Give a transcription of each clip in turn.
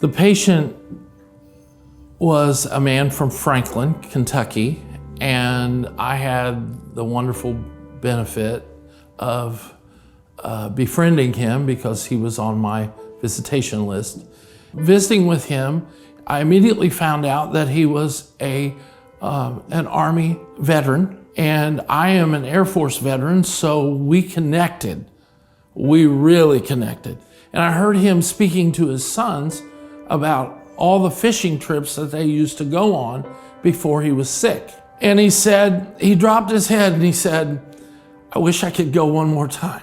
The patient was a man from Franklin, Kentucky, and I had the wonderful benefit of befriending him because he was on my visitation list. Visiting with him, I immediately found out that he was an Army veteran, and I am an Air Force veteran, so we connected. We really connected. And I heard him speaking to his sons about all the fishing trips that they used to go on before he was sick. And he said, he dropped his head and he said, "I wish I could go one more time."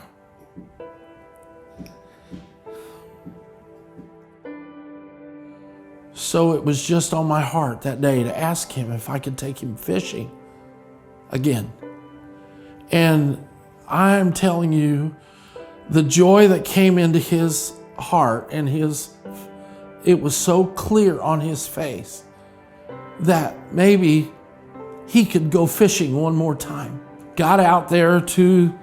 So it was just on my heart that day to ask him if I could take him fishing again. And I'm telling you, the joy that came into his heart and it was so clear on his face that maybe he could go fishing one more time. Got out there to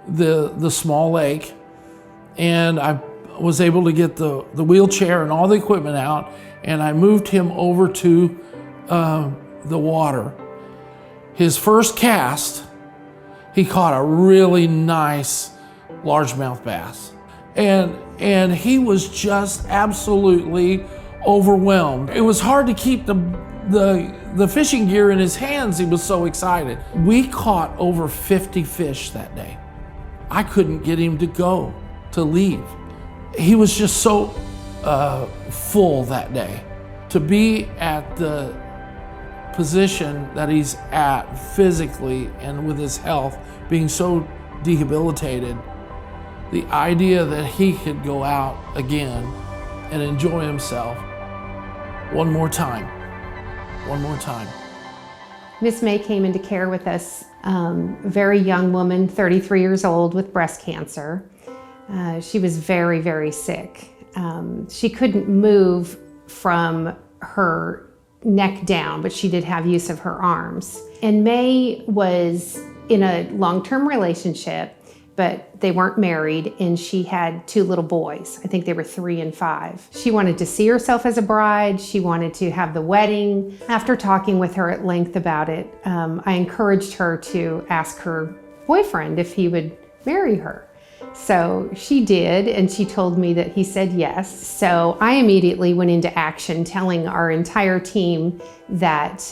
the small lake, and I was able to get the wheelchair and all the equipment out, and I moved him over to the water. His first cast, he caught a really nice largemouth bass. And he was just absolutely overwhelmed. It was hard to keep the fishing gear in his hands. He was so excited. We caught over 50 fish that day. I couldn't get him to leave. He was just so full that day. To be at the position that he's at physically and with his health being so debilitated, the idea that he could go out again and enjoy himself one more time. Miss May came into care with us, a very young woman, 33 years old with breast cancer. She was very, very sick. She couldn't move from her neck down, but she did have use of her arms. And May was in a long-term relationship, but they weren't married, and she had 2 little boys. I think they were 3 and 5. She wanted to see herself as a bride. She wanted to have the wedding. After talking with her at length about it, I encouraged her to ask her boyfriend if he would marry her. So she did, and she told me that he said yes. So I immediately went into action, telling our entire team that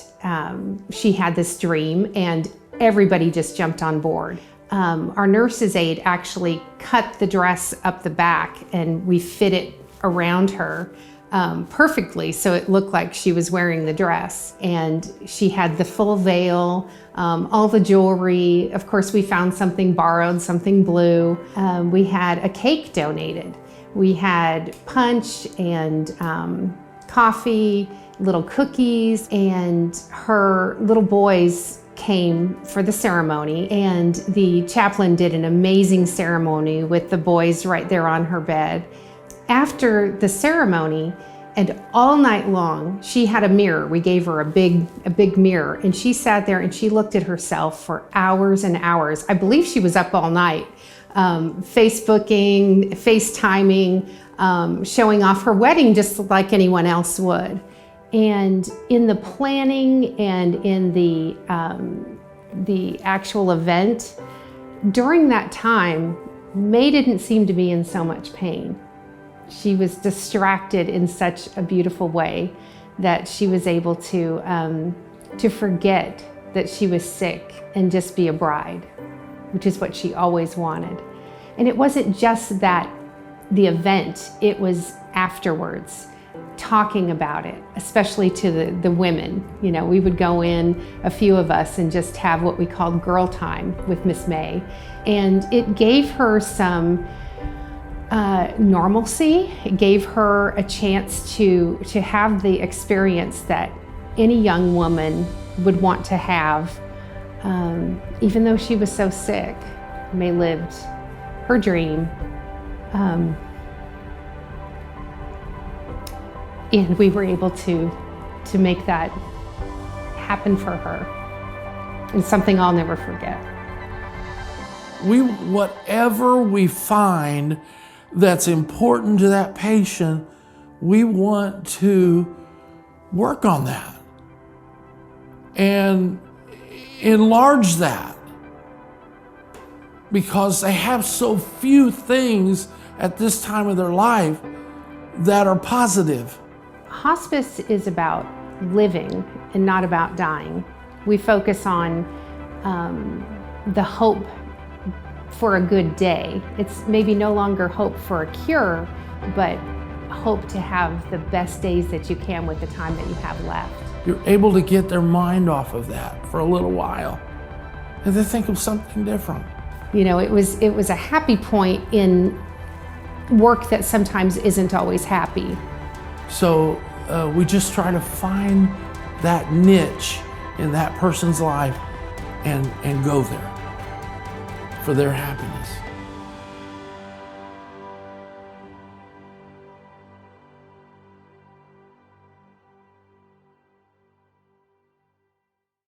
she had this dream, and everybody just jumped on board. Our nurse's aide actually cut the dress up the back, and we fit it around her perfectly so it looked like she was wearing the dress. And she had the full veil, all the jewelry. Of course, we found something borrowed, something blue. We had a cake donated. We had punch and coffee, little cookies, and her little boys came for the ceremony, and the chaplain did an amazing ceremony with the boys right there on her bed. After the ceremony, and all night long, she had a mirror. We gave her a big mirror, and she sat there and she looked at herself for hours and hours. I believe she was up all night, Facebooking, FaceTiming, showing off her wedding just like anyone else would. And in the planning and in the actual event, during that time, May didn't seem to be in so much pain. She was distracted in such a beautiful way that she was able to forget that she was sick and just be a bride, which is what she always wanted. And it wasn't just that the event, it was afterwards, talking about it, especially to the women. You know, we would go in, a few of us, and just have what we called girl time with Miss May. And it gave her some normalcy. It gave her a chance to have the experience that any young woman would want to have. Even though she was so sick, May lived her dream. And we were able to make that happen for her. And something I'll never forget. Whatever we find that's important to that patient, we want to work on that and enlarge that, because they have so few things at this time of their life that are positive. Hospice is about living and not about dying. We focus on the hope for a good day. It's maybe no longer hope for a cure, but hope to have the best days that you can with the time that you have left. You're able to get their mind off of that for a little while and to think of something different. You know, it was a happy point in work that sometimes isn't always happy. So we just try to find that niche in that person's life and go there for their happiness.